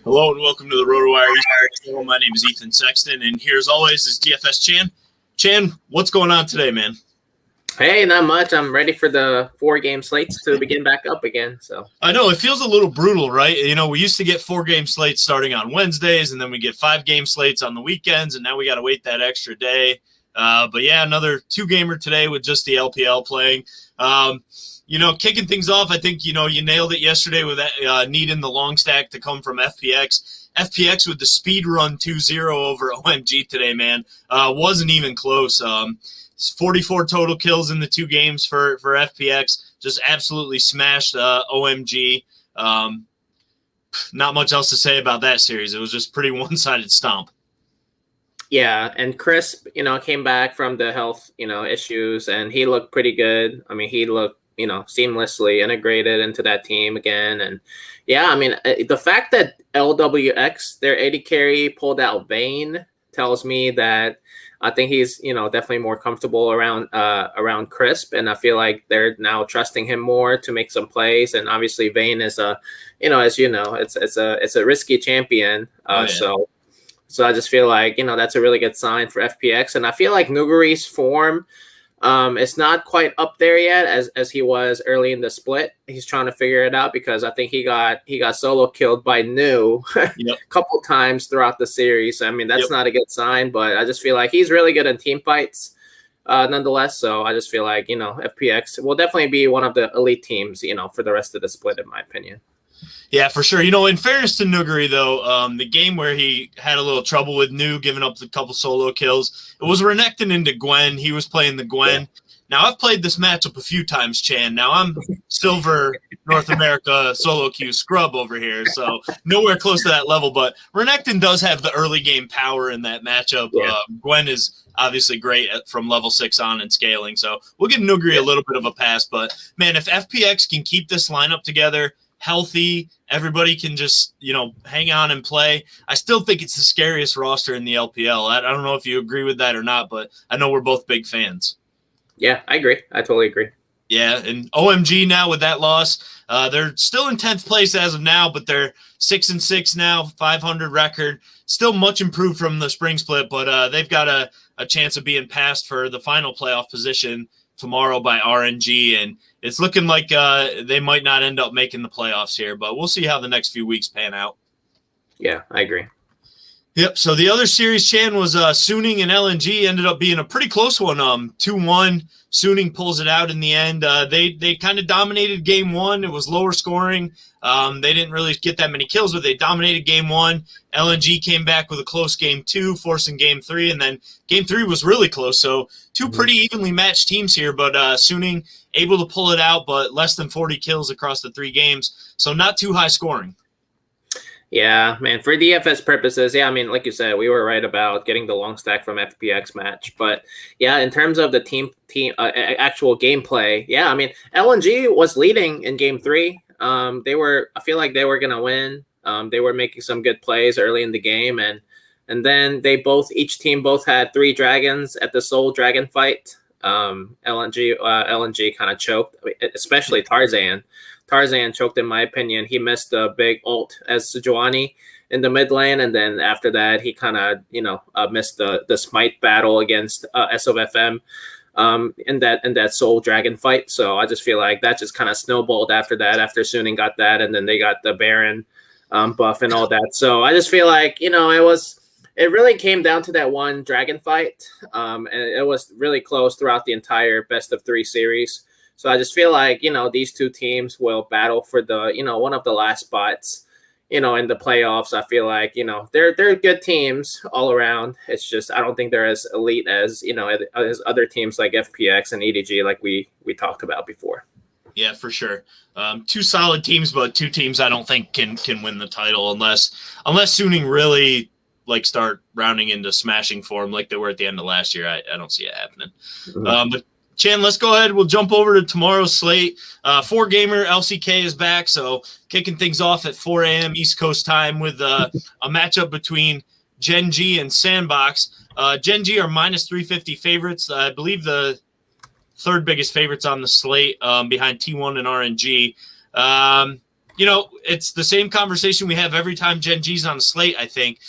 Hello and welcome to the RotoWire Esports Show. My name is Ethan Sexton, and here as always is DFS Chan. Chan, what's going on today, man? Hey, not much. I'm ready for the 4-game slates to begin back up again. So I know it feels a little brutal, right? You know, we used to get 4-game slates starting on Wednesdays, and then we get 5-game slates on the weekends, and now we got to wait that extra day. But yeah, another 2-gamer today with just the LPL playing. Kicking things off, I think, you nailed it yesterday with that, needing the long stack to come from FPX. FPX with the speed run 2-0 over OMG today, man. Wasn't even close. 44 total kills in the 2 games for FPX. Just absolutely smashed OMG. Not much else to say about that series. It was just pretty one-sided stomp. Yeah, and Crisp, came back from the health, issues, and he looked pretty good. I mean, he looked seamlessly integrated into that team again. And yeah, I mean, the fact that LWX, their AD carry, pulled out Vayne tells me that I think he's, definitely more comfortable around Crisp. And I feel like they're now trusting him more to make some plays. And obviously Vayne is it's a risky champion. So I just feel like, that's a really good sign for FPX. And I feel like Nuguri's form, it's not quite up there yet as he was early in the split. He's trying to figure it out because I think he got solo killed by Nu a couple times throughout the series. I mean, that's not a good sign, but I just feel like he's really good in team fights nonetheless. So I just feel like, FPX will definitely be one of the elite teams, for the rest of the split, in my opinion. Yeah, for sure. In fairness to Nuguri, though, the game where he had a little trouble with Nu, giving up a couple solo kills, it was Renekton into Gwen. He was playing the Gwen. Yeah. Now, I've played this matchup a few times, Chan. Now, I'm Silver North America solo queue scrub over here, so nowhere close to that level. But Renekton does have the early game power in that matchup. Yeah. Gwen is obviously great from level 6 on and scaling, so we'll give Nuguri a little bit of a pass. But, man, if FPX can keep this lineup together, healthy, everybody can just, hang on and play, I still think it's the scariest roster in the LPL. I don't know if you agree with that or not, but I know we're both big fans. Yeah, I agree. I totally agree. Yeah, and OMG now with that loss, they're still in 10th place as of now, but they're 6-6 now, 500 record. Still much improved from the spring split, but they've got a chance of being passed for the final playoff position tomorrow by RNG, and it's looking like they might not end up making the playoffs here, but we'll see how the next few weeks pan out. Yeah, I agree. Yep, so the other series, Chan, was Suning and LNG. Ended up being a pretty close one, 2-1. Suning pulls it out in the end. They kind of dominated game 1. It was lower scoring. They didn't really get that many kills, but they dominated game 1. LNG came back with a close game 2, forcing game 3, and then game 3 was really close. So 2 pretty evenly matched teams here, but Suning able to pull it out, but less than 40 kills across the 3 games. So not too high scoring. Yeah, man, for DFS purposes, yeah, I mean, like you said, we were right about getting the long stack from FPX match. But yeah, in terms of the team actual gameplay, yeah, I mean, LNG was leading in game 3. I feel like they were going to win. They were making some good plays early in the game. And then each team had 3 dragons at the Soul Dragon fight. LNG kind of choked, especially Tarzan. Tarzan choked, in my opinion. He missed a big ult as Sejuani in the mid lane, and then after that, he kind of missed the smite battle against SOFM in that Soul Dragon fight. So I just feel like that just kind of snowballed after that. After Suning got that, and then they got the Baron buff and all that. So I just feel like it really came down to that one dragon fight, and it was really close throughout the entire best of 3 series. So I just feel like, these 2 teams will battle for the, one of the last spots, in the playoffs. I feel like, they're good teams all around. It's just, I don't think they're as elite as, as other teams like FPX and EDG, like we talked about before. Yeah, for sure. 2 solid teams, but 2 teams I don't think can win the title unless Suning really start rounding into smashing form like they were at the end of last year. I don't see it happening. Mm-hmm. But Chan, let's go ahead. We'll jump over to tomorrow's slate. 4-gamer LCK is back, so kicking things off at 4 a.m. East Coast time with a matchup between Gen G and Sandbox. Gen G are minus 350 favorites. I believe the 3rd biggest favorites on the slate behind T1 and RNG. It's the same conversation we have every time Gen G's on a slate, I think.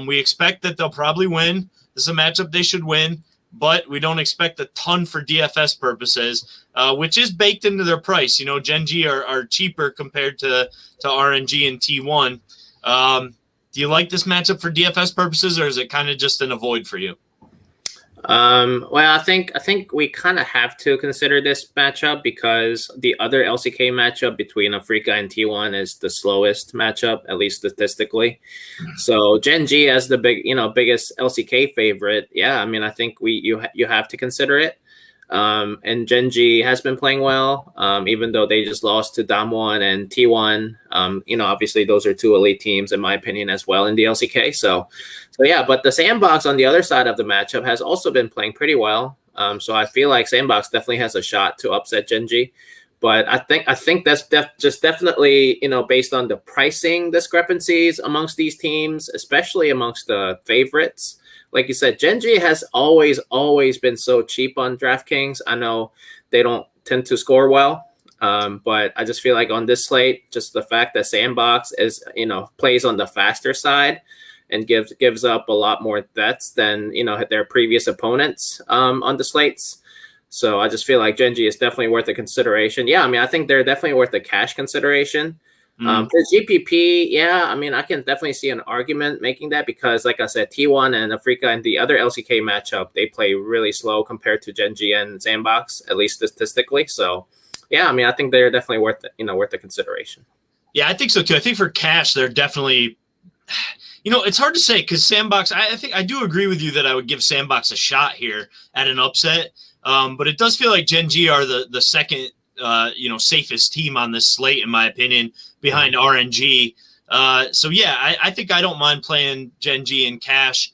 We expect that they'll probably win. This is a matchup they should win, but we don't expect a ton for DFS purposes, which is baked into their price. Gen G are cheaper compared to RNG and T1. Do you like this matchup for DFS purposes, or is it kind of just an avoid for you? Well, I think we kind of have to consider this matchup because the other LCK matchup between Africa and T1 is the slowest matchup, at least statistically. So Gen G as the biggest LCK favorite, yeah, I mean, I think you have to consider it. And Gen G has been playing well, even though they just lost to Damwon and T1. Obviously those are two elite teams in my opinion as well in the LCK. So yeah, but the Sandbox on the other side of the matchup has also been playing pretty well. So I feel like Sandbox definitely has a shot to upset Gen G. But I think that's just definitely, based on the pricing discrepancies amongst these teams, especially amongst the favorites. Like you said, Gen G has always been so cheap on DraftKings. I know they don't tend to score well, but I just feel like on this slate, just the fact that Sandbox is, plays on the faster side and gives up a lot more bets than, their previous opponents on the slates. So I just feel like Gen G is definitely worth a consideration. Yeah, I mean, I think they're definitely worth a cash consideration. For GPP, yeah, I mean, I can definitely see an argument making that because, like I said, T1 and Africa and the other LCK matchup, they play really slow compared to Gen G and Sandbox, at least statistically. So, yeah, I mean, I think they're definitely worth the consideration. Yeah, I think so too. I think for cash, they're definitely, it's hard to say because Sandbox. I think I do agree with you that I would give Sandbox a shot here at an upset, but it does feel like Gen G are the second, safest team on this slate in my opinion, behind RNG. So yeah, I think I don't mind playing Gen G in cash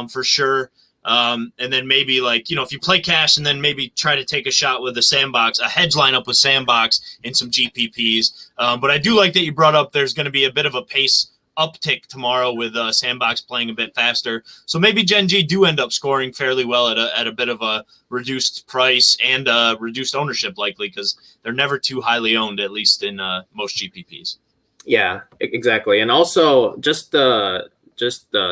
for sure. And then maybe if you play cash and then maybe try to take a shot with the Sandbox, a hedge lineup with Sandbox and some GPPs. But I do like that you brought up there's going to be a bit of a pace uptick tomorrow with Sandbox playing a bit faster. So maybe Gen G do end up scoring fairly well at a bit of a reduced price and reduced ownership likely because they're never too highly owned, at least in most GPPs. Yeah, exactly. And also just the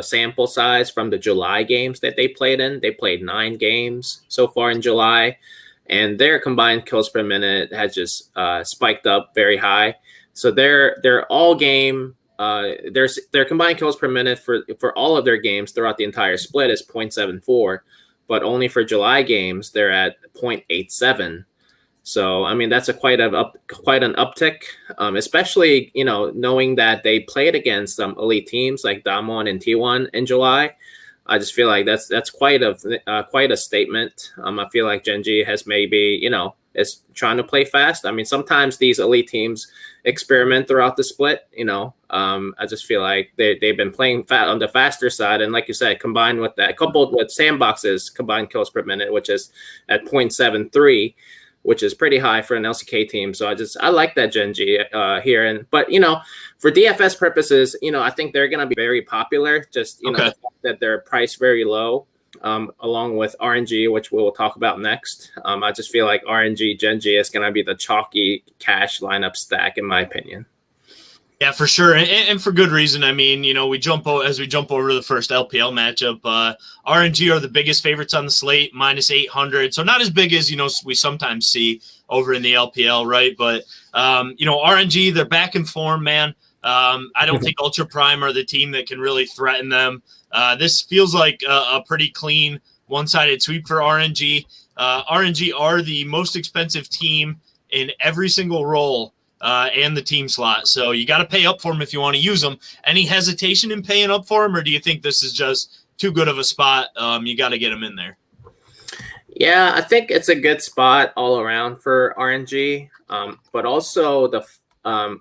sample size from the July games that they played in. They played 9 games so far in July, and their combined kills per minute has just spiked up very high. So their all game their combined kills per minute for all of their games throughout the entire split is 0.74, but only for July games they're at 0.87. So I mean that's quite an uptick, especially knowing that they played against some elite teams like Damwon and T1 in July. I just feel like that's quite a statement. I feel like Gen G has maybe is trying to play fast. I mean sometimes these elite teams experiment throughout the split. I just feel like they've been playing on the faster side, and like you said, combined with that, coupled with Sandbox's combined kills per minute, which is at 0.73. Which is pretty high for an LCK team. So I like that Gen G here. But for DFS purposes, I think they're going to be very popular. Just, the fact that they're priced very low, along with RNG, which we'll talk about next. I just feel like RNG, Gen G is going to be the chalky cash lineup stack, in my opinion. Yeah, for sure, and for good reason. I mean, we jump over the first LPL matchup. RNG are the biggest favorites on the slate, -800, so not as big as we sometimes see over in the LPL, right? But RNG, they're back in form, man. I don't think Ultra Prime are the team that can really threaten them. This feels like a pretty clean one-sided sweep for RNG. RNG are the most expensive team in every single role. And the team slot. So you got to pay up for them if you want to use them. Any hesitation in paying up for them, or do you think this is just too good of a spot? You got to get them in there. Yeah, I think it's a good spot all around for RNG. But also the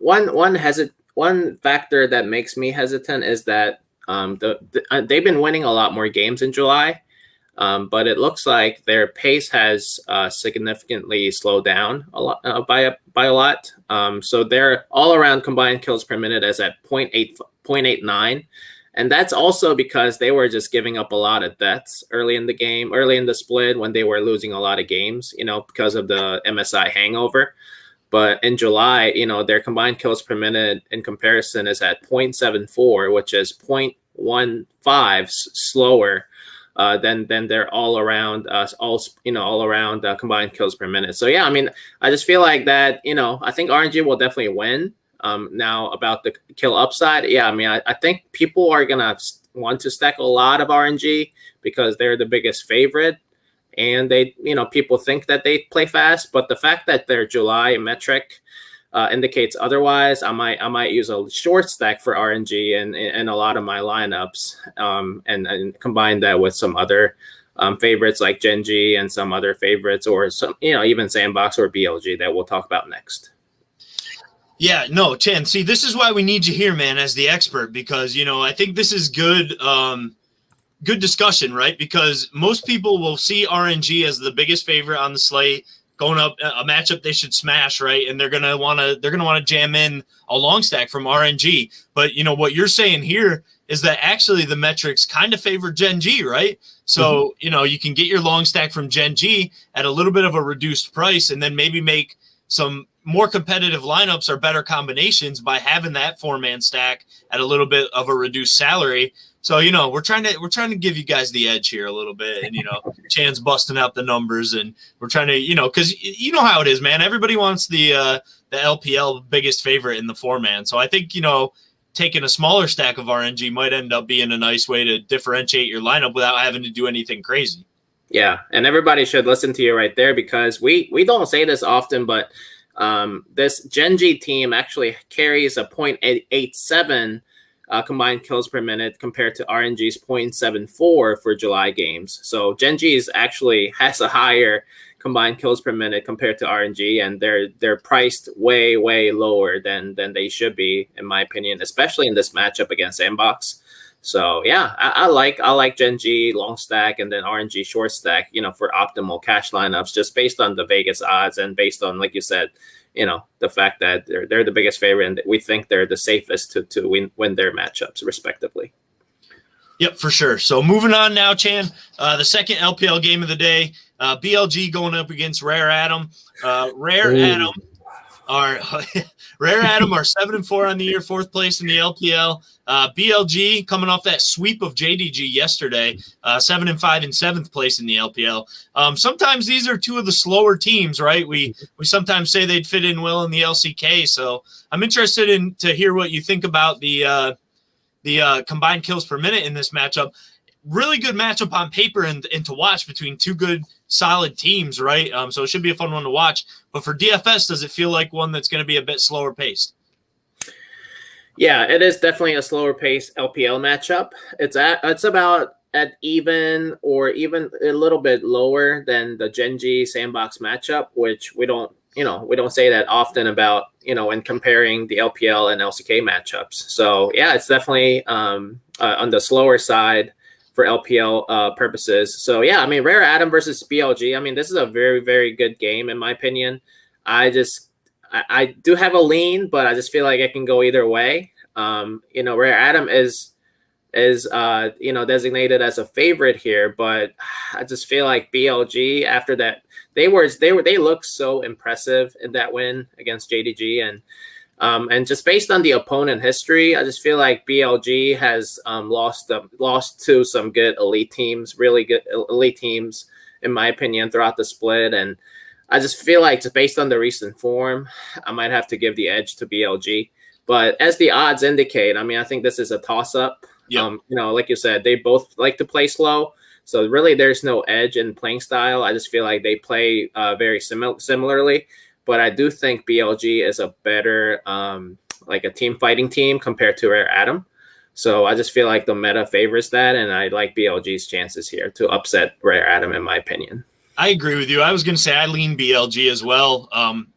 one factor that makes me hesitant is that they've been winning a lot more games in July. But it looks like their pace has significantly slowed down a lot by a lot. So their all-around combined kills per minute is at 0.89, and that's also because they were just giving up a lot of deaths early in the split when they were losing a lot of games, because of the MSI hangover. But in July, their combined kills per minute in comparison is at 0.74, which is 0.15 slower than their all around combined kills per minute. So yeah, I mean, I just feel like that. I think RNG will definitely win. Now about the kill upside, yeah, I mean, I think people are gonna want to stack a lot of RNG because they're the biggest favorite, and they, people think that they play fast, but the fact that their July metric indicates otherwise, I might use a short stack for RNG in a lot of my lineups, and combine that with some other favorites like Genji and some other favorites, or some, even Sandbox or BLG that we'll talk about next. Yeah, no, Chan, see, this is why we need you here, man, as the expert, because, I think this is good discussion, right? Because most people will see RNG as the biggest favorite on the slate, going up a matchup they should smash, right? And they're gonna want to jam in a long stack from RNG. But what you're saying here is that actually the metrics kind of favor Gen G, right? So you can get your long stack from Gen G at a little bit of a reduced price, and then maybe make some more competitive lineups or better combinations by having that 4-man stack at a little bit of a reduced salary. So, we're trying to give you guys the edge here a little bit, and, Chan's busting out the numbers, and we're trying to, cause you know how it is, man. Everybody wants the LPL biggest favorite in the 4-man. So I think, taking a smaller stack of RNG might end up being a nice way to differentiate your lineup without having to do anything crazy. Yeah. And everybody should listen to you right there, because we don't say this often, but this Genji team actually carries a 0.87 combined kills per minute compared to RNG's 0.74 for July games. So Genji actually has a higher combined kills per minute compared to RNG, and they're priced way lower than they should be, in my opinion, especially in this matchup against Sandbox. So yeah, I like Genji long stack and then RNG short stack, for optimal cash lineups, just based on the Vegas odds and based on, like you said, the fact that they're the biggest favorite and we think they're the safest to win their matchups respectively. Yep, for sure. So moving on now, Chan, the second LPL game of the day, BLG going up against Rare Atom. Rare Atom are 7-4 on the year, 4th place in the LPL. BLG coming off that sweep of JDG yesterday, 7-5 in 7th place in the LPL. Sometimes these are two of the slower teams, right? We sometimes say they'd fit in well in the LCK. So I'm interested to hear what you think about the combined kills per minute in this matchup. Really good matchup on paper and to watch between two good, solid teams, right? So it should be a fun one to watch. But for DFS, does it feel like one that's going to be a bit slower paced? Yeah, it is definitely a slower paced LPL matchup. It's about at even or even a little bit lower than the Genji Sandbox matchup, which we don't say that often about, when comparing the LPL and LCK matchups. So yeah, it's definitely on the slower side for LPL purposes. So yeah, I mean, Rare Atom versus BLG, I mean, this is a very, very good game in my opinion. I do have a lean, but I just feel like it can go either way. Rare Atom is designated as a favorite here, but I just feel like BLG, after that, they look so impressive in that win against JDG, and just based on the opponent history, I just feel like BLG has lost to some good elite teams, really good elite teams, in my opinion, throughout the split. And I just feel like, just based on the recent form, I might have to give the edge to BLG. But as the odds indicate, I mean, I think this is a toss-up. Yep. Like you said, they both like to play slow. So really, there's no edge in playing style. I just feel like they play very similarly. But I do think BLG is a better, like a team fighting team compared to Rare Atom. So I just feel like the meta favors that, and I like BLG's chances here to upset Rare Atom, in my opinion. I agree with you. I was going to say I lean BLG as well.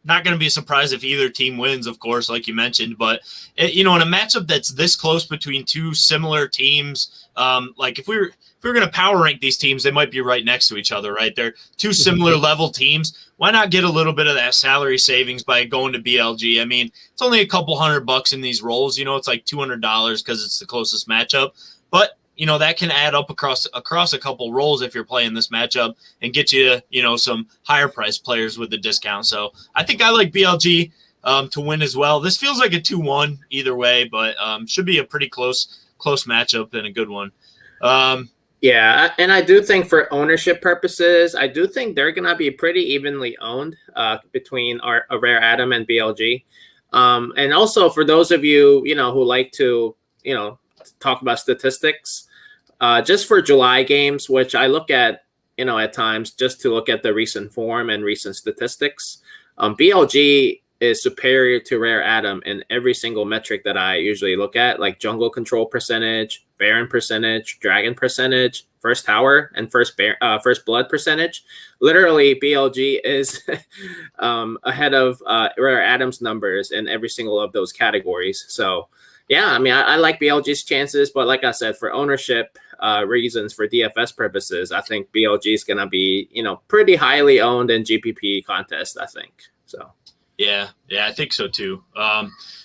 Not going to be surprised if either team wins, of course, like you mentioned. But, in a matchup that's this close between two similar teams, like if we were going to power rank these teams, they might be right next to each other, right? They're two similar level teams. Why not get a little bit of that salary savings by going to BLG? I mean, it's only a couple $100 in these roles. It's like $200 because it's the closest matchup. But, that can add up across a couple roles if you're playing this matchup and get you, some higher priced players with the discount. So I think I like BLG to win as well. This feels like a 2-1 either way, but should be a pretty close matchup and a good one. Yeah, and I do think for ownership purposes, I do think they're going to be pretty evenly owned between a Rare Atom and BLG. And also for those of you, who like to, talk about statistics, just for July games, which I look at, at times just to look at the recent form and recent statistics, BLG is superior to Rare Atom in every single metric that I usually look at, like jungle control percentage, Baron percentage, Dragon percentage, first tower, and first blood percentage. Literally, BLG is ahead of Rare Atom's numbers in every single of those categories. So, yeah, I mean, I like BLG's chances, but like I said, for ownership reasons, for DFS purposes, I think BLG is going to be, pretty highly owned in GPP contests, I think. So. Yeah, I think so too.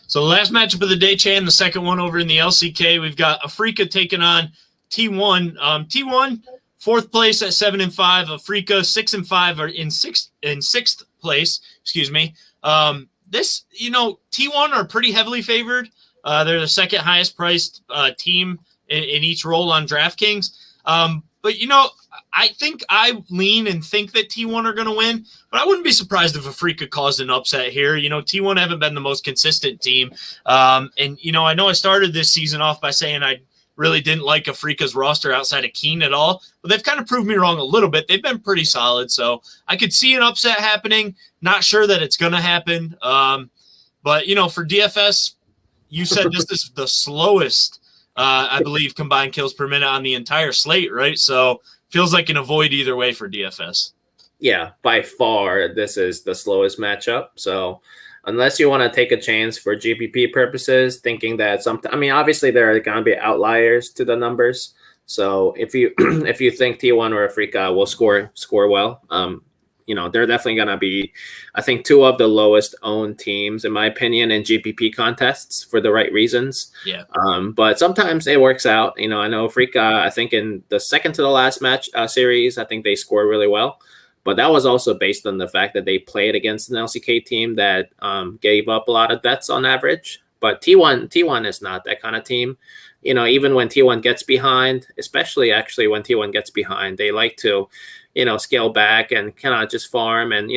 So the last matchup of the day, Chan, the second one over in the LCK, we've got Afrika taking on T1. T1 fourth place at 7-5. Afrika 6-5 are in sixth place. Excuse me. This, T1 are pretty heavily favored. They're the second highest priced team in each role on DraftKings. But I think I lean and think that T1 are going to win, but I wouldn't be surprised if Afrika caused an upset here. T1 haven't been the most consistent team. And, I know I started this season off by saying I really didn't like Afrika's roster outside of Keen at all, but they've kind of proved me wrong a little bit. They've been pretty solid, so I could see an upset happening. Not sure that it's going to happen. But, for DFS, you said this is the slowest, I believe, combined kills per minute on the entire slate, right? So feels like an avoid either way for DFS. Yeah, by far, this is the slowest matchup. So unless you want to take a chance for GPP purposes, thinking that obviously there are going to be outliers to the numbers. So if you if you think T1 or Afrika will score well, they're definitely going to be, I think, two of the lowest owned teams, in my opinion, in GPP contests for the right reasons. Yeah. But sometimes it works out. I know Afrika, I think in the second to the last match series, I think they scored really well. But that was also based on the fact that they played against an LCK team that gave up a lot of deaths on average. But T1 is not that kind of team. Even when T1 gets behind, especially actually when T1 gets behind, they like to scale back and kind of just farm and,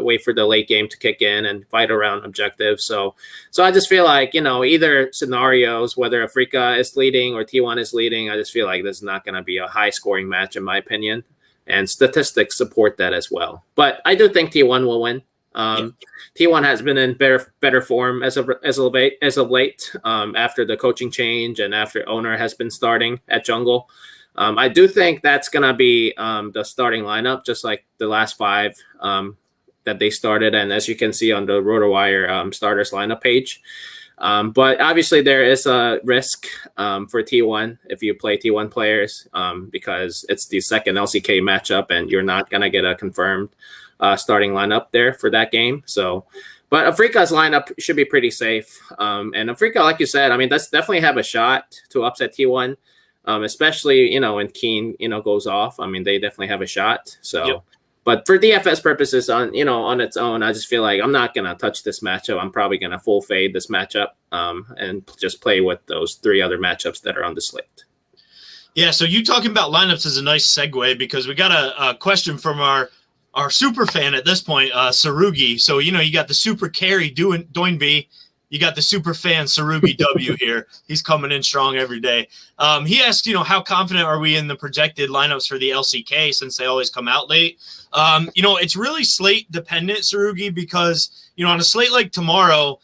wait for the late game to kick in and fight around objectives. So I just feel like, either scenarios, whether Afrika is leading or T1 is leading, I just feel like this is not going to be a high scoring match, in my opinion. And statistics support that as well. But I do think T1 will win. T1 has been in better form as of late after the coaching change and after owner has been starting at jungle. I do think that's going to be the starting lineup, just like the last 5 that they started. And as you can see on the RotoWire starters lineup page. But obviously there is a risk for T1 if you play T1 players because it's the second LCK matchup and you're not going to get a confirmed starting lineup there for that game. So, but Afrika's lineup should be pretty safe. And Afrika, like you said, that's definitely have a shot to upset T1. Especially, when Keen, goes off. They definitely have a shot. So, yep. But for DFS purposes on its own, I just feel like I'm not going to touch this matchup. I'm probably going to full fade this matchup and just play with those 3 other matchups that are on the slate. Yeah. So you talking about lineups is a nice segue because we got a question from our super fan at this point, Sarugi. So, you got the super carry Doinby. You got the super fan Sarugi W here. He's coming in strong every day. He asked, how confident are we in the projected lineups for the LCK since they always come out late? It's really slate dependent, Sarugi, because, on a slate like tomorrow,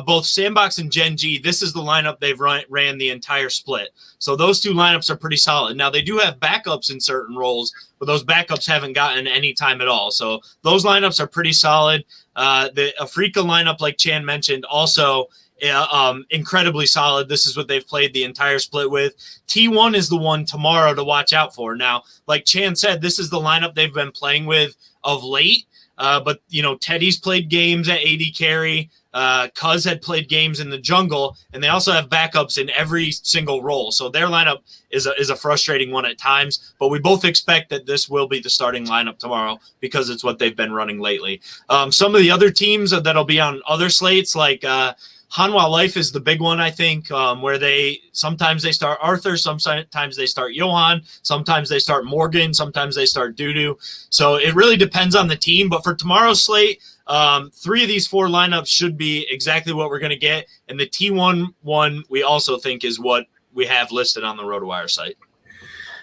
both Sandbox and Gen G, this is the lineup they've ran the entire split. So those 2 lineups are pretty solid. Now, they do have backups in certain roles, but those backups haven't gotten any time at all. So those lineups are pretty solid. The Afrika lineup, like Chan mentioned, also incredibly solid. This is what they've played the entire split with. T1 is the one tomorrow to watch out for. Now, like Chan said, this is the lineup they've been playing with of late. But, Teddy's played games at AD carry. Cuz had played games in the jungle, and they also have backups in every single role. So their lineup is a frustrating one at times, but we both expect that this will be the starting lineup tomorrow because it's what they've been running lately. Some of the other teams that'll be on other slates, like Hanwha Life is the big one, I think, where sometimes they start Arthur, sometimes they start Johan, sometimes they start Morgan, sometimes they start Dudu. So it really depends on the team. But for tomorrow's slate, 3 of these 4 lineups should be exactly what we're going to get. And the T1 one we also think is what we have listed on the RotoWire site.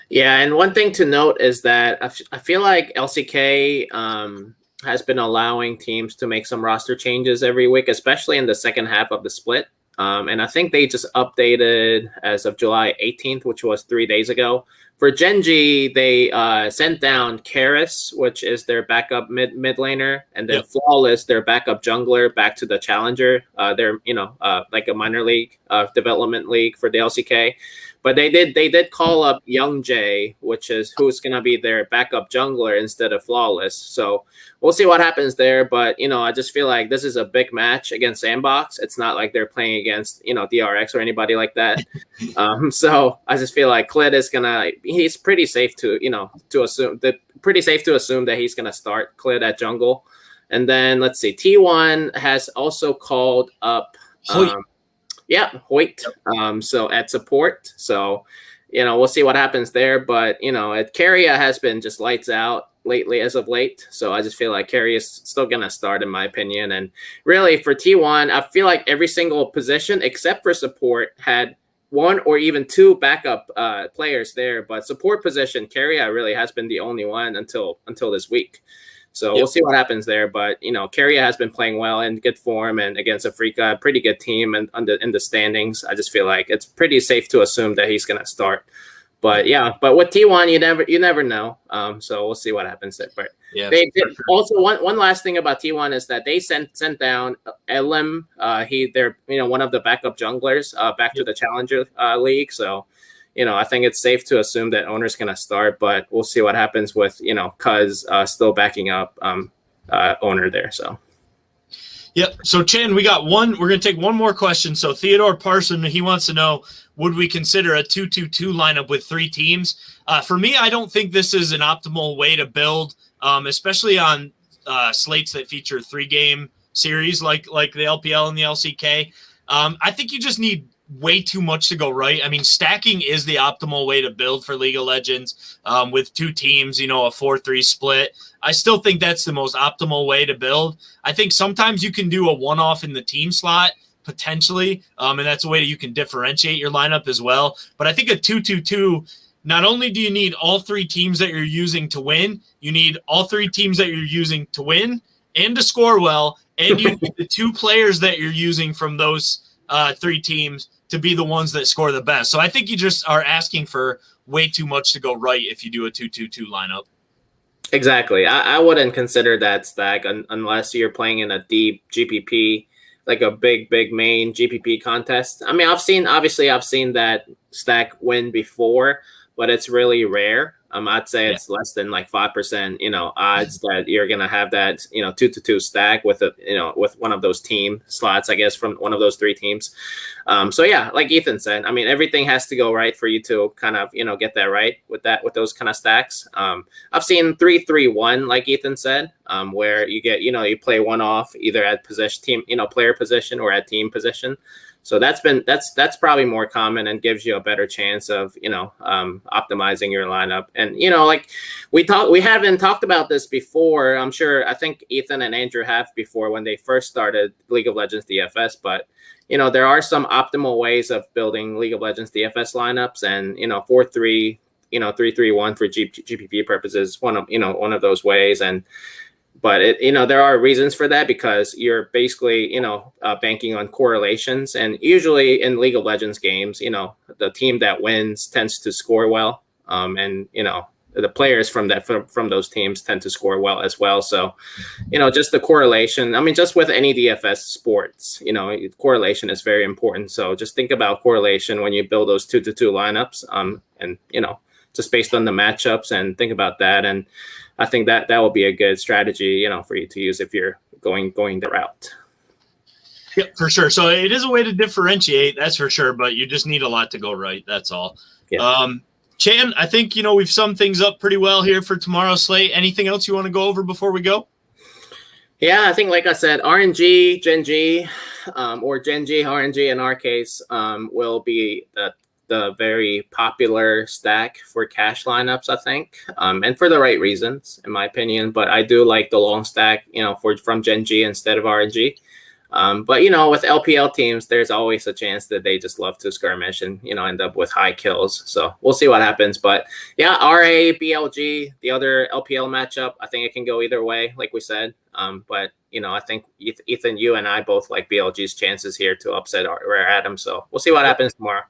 Yeah, and one thing to note is that I feel like LCK has been allowing teams to make some roster changes every week, especially in the second half of the split. And I think they just updated as of July 18th, which was 3 days ago. For Genji, they sent down Karis, which is their backup mid laner, and then Flawless, their backup jungler, back to the Challenger. They're like a minor league development league for the LCK. But they did call up Young Jay, who's going to be their backup jungler instead of Flawless. So we'll see what happens there. But, I just feel like this is a big match against Sandbox. It's not like they're playing against, DRX or anybody like that. So I just feel like Klid is he's pretty safe to assume that he's going to start Klid at jungle. And then let's see, T1 has also called up Hoyt. So at support. So, we'll see what happens there. But, Carrier has been just lights out lately as of late. So I just feel like Carrier is still going to start, in my opinion. And really for T1, I feel like every single position except for support had 1 or even 2 backup players there. But support position, Carrier really has been the only one until this week. So we'll see what happens there. But, Carrier has been playing well in good form and against Africa, a pretty good team and in the standings. I just feel like it's pretty safe to assume that he's going to start. But but with T1, you never know. So we'll see what happens there. But they did also one last thing about T1 is that they sent down Elim. They're one of the backup junglers back to the Challenger League. So I think it's safe to assume that owner's going to start, but we'll see what happens with, Cuz still backing up owner there. So. Yep. So, Chan, we got one. We're going to take one more question. So, Theodore Parson, he wants to know, would we consider a 2-2-2 lineup with 3 teams? For me, I don't think this is an optimal way to build, especially on slates that feature 3-game series like the LPL and the LCK. I think you just need way too much to go right. I mean, stacking is the optimal way to build for League of Legends with 2 teams, a 4-3 split. I still think that's the most optimal way to build. I think sometimes you can do a one-off in the team slot, potentially, and that's a way that you can differentiate your lineup as well. But I think a 2-2-2, not only do you need all 3 teams that you're using to win, you need all 3 teams that you're using to win and to score well, and you need the 2 players that you're using from those 3 teams to be the ones that score the best. So I think you just are asking for way too much to go right if you do a 2-2-2 lineup. Exactly. I wouldn't consider that stack unless you're playing in a deep GPP, like a big main GPP contest. I mean, I've seen that stack win before, but it's really rare. I'd say it's less than like 5%, odds that you're gonna have that, 2-2 stack with with one of those team slots, I guess, from one of those 3 teams. So yeah, like Ethan said, I mean, everything has to go right for you to kind of, get that right with those kind of stacks. I've seen 3-3-1, like Ethan said, where you get, you play one off either at player position or at team position. So that's probably more common and gives you a better chance of, optimizing your lineup. And, like we haven't talked about this before. I think Ethan and Andrew have before when they first started League of Legends DFS, but, there are some optimal ways of building League of Legends DFS lineups, and, 4-3, 3-3-1 for GPP purposes, one of those ways. But there are reasons for that because you're basically, banking on correlations. And usually in League of Legends games, the team that wins tends to score well. And, the players from those teams tend to score well as well. So, just the correlation. I mean, just with any DFS sports, correlation is very important. So just think about correlation when you build those 2-2 lineups. And, just based on the matchups and think about that. And I think that will be a good strategy, for you to use if you're going the route. Yep, for sure. So it is a way to differentiate, that's for sure, but you just need a lot to go right. That's all. Yeah. Chan, I think, we've summed things up pretty well here for tomorrow's slate. Anything else you want to go over before we go? Yeah, I think, like I said, RNG, Gen G, or Gen G, RNG in our case, will be the very popular stack for cash lineups, I think, and for the right reasons, in my opinion. But I do like the long stack, from Gen G instead of RNG. But, with LPL teams, there's always a chance that they just love to skirmish and, end up with high kills. So we'll see what happens. But, yeah, RA, BLG, the other LPL matchup, I think it can go either way, like we said. But, I think, Ethan, you and I both like BLG's chances here to upset Rare Adam. So we'll see what happens tomorrow.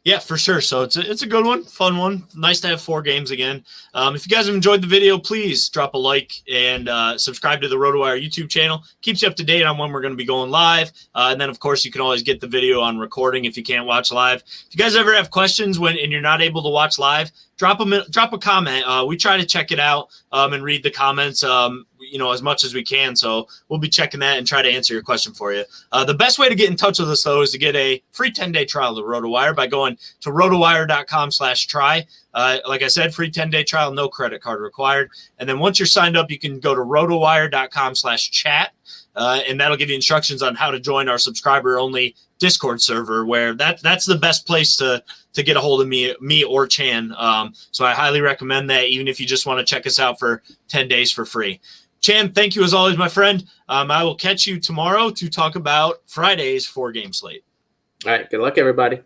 Yeah, for sure. So it's a good one, fun one. Nice to have 4 games again. If you guys have enjoyed the video, please drop a like and subscribe to the RotoWire YouTube channel. Keeps you up to date on when we're going to be going live. And then, of course, you can always get the video on recording if you can't watch live. If you guys ever have questions and you're not able to watch live, drop a comment. We try to check it out and read the comments, as much as we can. So we'll be checking that and try to answer your question for you. The best way to get in touch with us, though, is to get a free 10-day trial of RotoWire by going to rotowire.com/try. Like I said, free 10-day trial, no credit card required. And then once you're signed up, you can go to rotowire.com/chat. And that'll give you instructions on how to join our subscriber-only Discord server, where that's the best place to get a hold of me or Chan. So I highly recommend that, even if you just want to check us out for 10 days for free. Chan, thank you as always, my friend. I will catch you tomorrow to talk about Friday's 4-game slate. All right. Good luck, everybody.